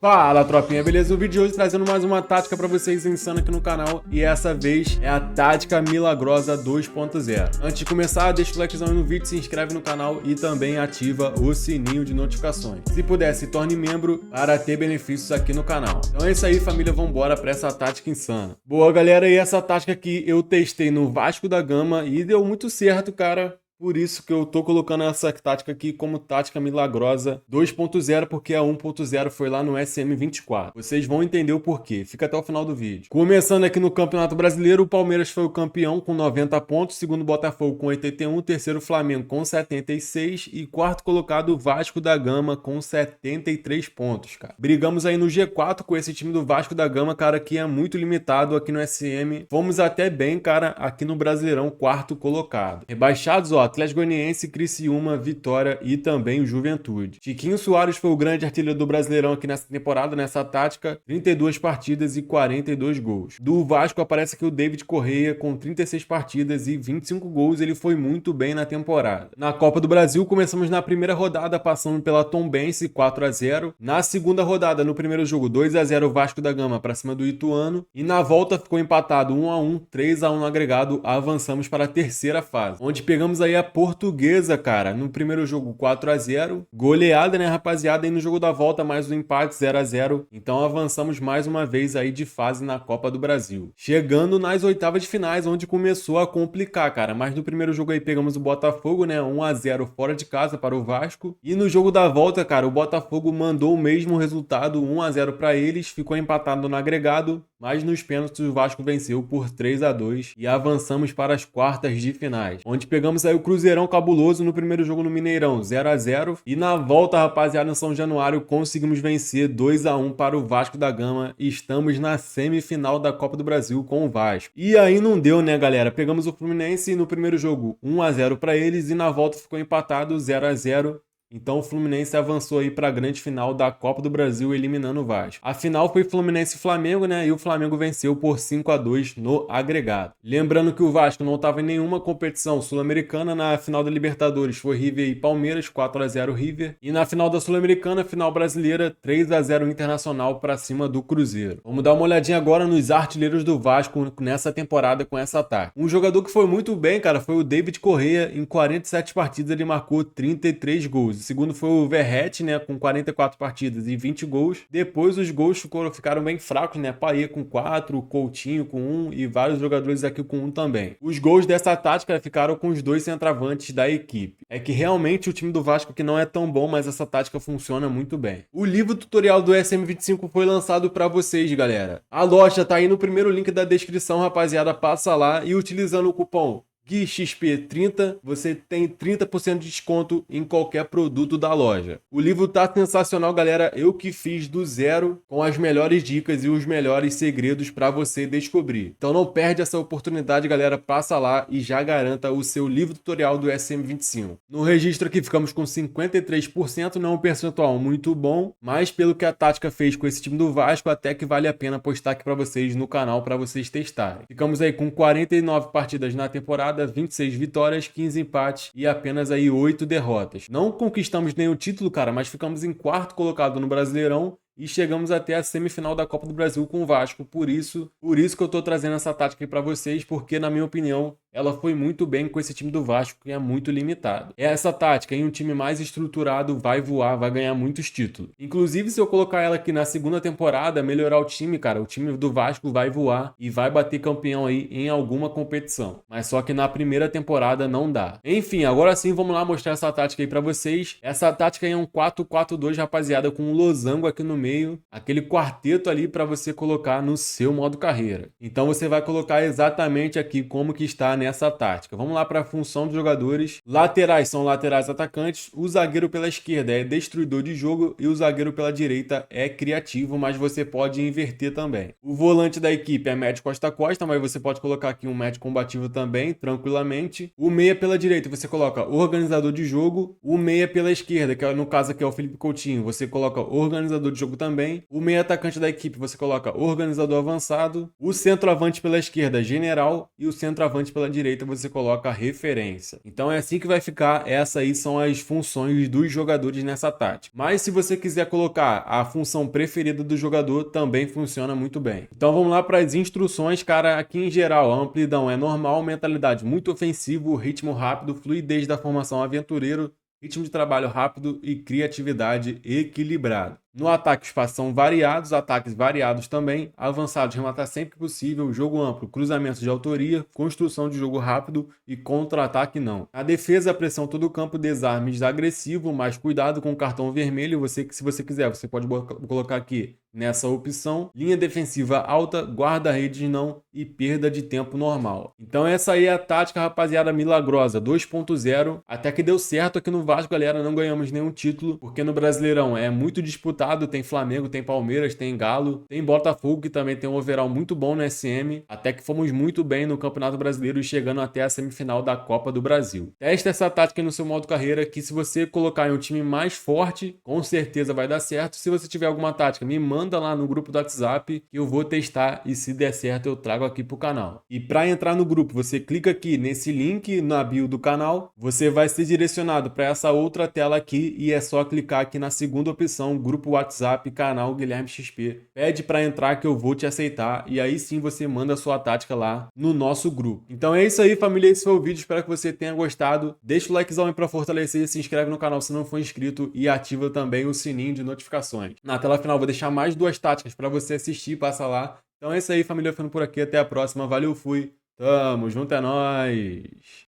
Fala, tropinha, beleza? O vídeo de hoje trazendo mais uma tática pra vocês insana aqui no canal, e essa vez é a tática milagrosa 2.0. Antes de começar, deixa o likezão aí no vídeo, se inscreve no canal e também ativa o sininho de notificações. Se puder, se torne membro para ter benefícios aqui no canal. Então é isso aí, família, vambora pra essa tática insana. Boa, galera, e essa tática aqui eu testei no Vasco da Gama e deu muito certo, cara. Por isso que eu tô colocando essa tática aqui como tática milagrosa 2.0, porque a 1.0 foi lá no SM24. Vocês vão entender o porquê. Fica até o final do vídeo. Começando aqui no Campeonato Brasileiro, o Palmeiras foi o campeão com 90 pontos, segundo Botafogo com 81, terceiro Flamengo com 76 e quarto colocado Vasco da Gama com 73 pontos, cara. Brigamos aí no G4 com esse time do Vasco da Gama, cara, que é muito limitado aqui no SM. Fomos até bem, cara, aqui no Brasileirão, quarto colocado. Rebaixados, ó, Atlético Goianiense, Criciúma, Vitória e também o Juventude. Chiquinho Soares foi o grande artilheiro do Brasileirão aqui nessa temporada, nessa tática, 32 partidas e 42 gols. Do Vasco aparece aqui o David Correia com 36 partidas e 25 gols, ele foi muito bem na temporada. Na Copa do Brasil, começamos na primeira rodada passando pela Tombense 4-0. Na segunda rodada, no primeiro jogo, 2-0 Vasco da Gama para cima do Ituano. E na volta ficou empatado 1-1, 3-1 no agregado, avançamos para a terceira fase, onde pegamos aí a Portuguesa, cara, no primeiro jogo 4-0, goleada, né, rapaziada, e no jogo da volta mais um empate 0-0, então avançamos mais uma vez aí de fase na Copa do Brasil. Chegando nas oitavas de finais, onde começou a complicar, cara, mas no primeiro jogo aí pegamos o Botafogo, né, 1-0 fora de casa para o Vasco, e no jogo da volta, cara, o Botafogo mandou o mesmo resultado, 1-0 para eles, ficou empatado no agregado, mas nos pênaltis o Vasco venceu por 3-2 e avançamos para as quartas de finais, onde pegamos aí o Cruzeirão cabuloso no primeiro jogo no Mineirão, 0-0, e na volta, rapaziada, em São Januário conseguimos vencer 2-1 para o Vasco da Gama e estamos na semifinal da Copa do Brasil com o Vasco. E aí não deu, né, galera? Pegamos o Fluminense no primeiro jogo 1-0 para eles e na volta ficou empatado 0-0. Então o Fluminense avançou aí para a grande final da Copa do Brasil, eliminando o Vasco. A final foi Fluminense e Flamengo, né? E o Flamengo venceu por 5-2 no agregado. Lembrando que o Vasco não estava em nenhuma competição sul-americana. Na final da Libertadores foi River e Palmeiras, 4-0 River. E na final da Sul-Americana, final brasileira, 3-0 Internacional para cima do Cruzeiro. Vamos dar uma olhadinha agora nos artilheiros do Vasco nessa temporada com essa ataque. Um jogador que foi muito bem, cara, foi o David Correia. Em 47 partidas ele marcou 33 gols. O segundo foi o Verratti, né, com 44 partidas e 20 gols. Depois os gols ficaram bem fracos, né? Paê com 4, o Coutinho com 1 e vários jogadores aqui com 1 também. Os gols dessa tática ficaram com os dois centroavantes da equipe. É que realmente o time do Vasco que não é tão bom, mas essa tática funciona muito bem. O livro tutorial do SM25 foi lançado para vocês, galera. A loja tá aí no primeiro link da descrição, rapaziada. Passa lá e utilizando o cupom GUIXP30, você tem 30% de desconto em qualquer produto da loja. O livro tá sensacional, galera. Eu que fiz do zero com as melhores dicas e os melhores segredos para você descobrir. Então não perde essa oportunidade, galera. Passa lá e já garanta o seu livro tutorial do SM25. No registro aqui ficamos com 53%, não é um percentual muito bom, mas pelo que a tática fez com esse time do Vasco, até que vale a pena postar aqui para vocês no canal para vocês testarem. Ficamos aí com 49 partidas na temporada, 26 vitórias, 15 empates e apenas aí 8 derrotas. Não conquistamos nenhum título, cara, mas ficamos em quarto colocado no Brasileirão e chegamos até a semifinal da Copa do Brasil com o Vasco. Por isso que eu tô trazendo essa tática aqui para vocês, porque na minha opinião, ela foi muito bem com esse time do Vasco, que é muito limitado. Essa tática em um time mais estruturado vai voar, vai ganhar muitos títulos. Inclusive, se eu colocar ela aqui na segunda temporada, melhorar o time, cara, o time do Vasco vai voar e vai bater campeão aí em alguma competição. Mas só que na primeira temporada não dá. Enfim, agora sim vamos lá mostrar essa tática aí pra vocês. Essa tática aí é um 4-4-2, rapaziada, com um losango aqui no meio, aquele quarteto ali pra você colocar no seu modo carreira. Então você vai colocar exatamente aqui como que está nessa tática. Vamos lá para a função dos jogadores. Laterais são laterais atacantes, o zagueiro pela esquerda é destruidor de jogo e o zagueiro pela direita é criativo, mas você pode inverter também. O volante da equipe é médio costa a costa, mas você pode colocar aqui um médio combativo também, tranquilamente. O meia pela direita você coloca organizador de jogo, o meia pela esquerda, que no caso aqui é o Felipe Coutinho, você coloca organizador de jogo jogo também. O meio atacante da equipe você coloca organizador avançado. O centroavante pela esquerda, general. E o centroavante pela direita você coloca referência. Então é assim que vai ficar. Essas aí são as funções dos jogadores nessa tática. Mas se você quiser colocar a função preferida do jogador, também funciona muito bem. Então vamos lá para as instruções, cara. Aqui em geral, a amplidão é normal, mentalidade muito ofensivo, ritmo rápido, fluidez da formação aventureiro, ritmo de trabalho rápido e criatividade equilibrada. No ataque, os passos são variados, ataques variados também, avançados, rematar sempre que possível, jogo amplo, cruzamentos de autoria, construção de jogo rápido e contra-ataque não. A defesa, pressão todo o campo, desarmes agressivo, mas cuidado com o cartão vermelho, se você quiser, você pode colocar aqui nessa opção, linha defensiva alta, guarda-redes não e perda de tempo normal. Então essa aí é a tática, rapaziada, milagrosa 2.0, até que deu certo aqui no Vasco, galera, não ganhamos nenhum título, porque no Brasileirão é muito disputado, tem Flamengo, tem Palmeiras, tem Galo, tem Botafogo, que também tem um overall muito bom no SM, até que fomos muito bem no Campeonato Brasileiro e chegando até a semifinal da Copa do Brasil. Teste essa tática no seu modo carreira, que se você colocar em um time mais forte, com certeza vai dar certo. Se você tiver alguma tática, me manda lá no grupo do WhatsApp, que eu vou testar e se der certo eu trago aqui pro canal. E para entrar no grupo, você clica aqui nesse link na bio do canal, você vai ser direcionado para essa outra tela aqui e é só clicar aqui na segunda opção, grupo WhatsApp, canal Guilherme XP. Pede para entrar que eu vou te aceitar e aí sim você manda a sua tática lá no nosso grupo. Então é isso aí, família, esse foi o vídeo, espero que você tenha gostado. Deixa o likezão aí para fortalecer, se inscreve no canal se não for inscrito e ativa também o sininho de notificações. Na tela final vou deixar mais duas táticas para você assistir, passa lá. Então é isso aí, família, ficando por aqui, até a próxima, valeu, fui, tamo junto, é nóis!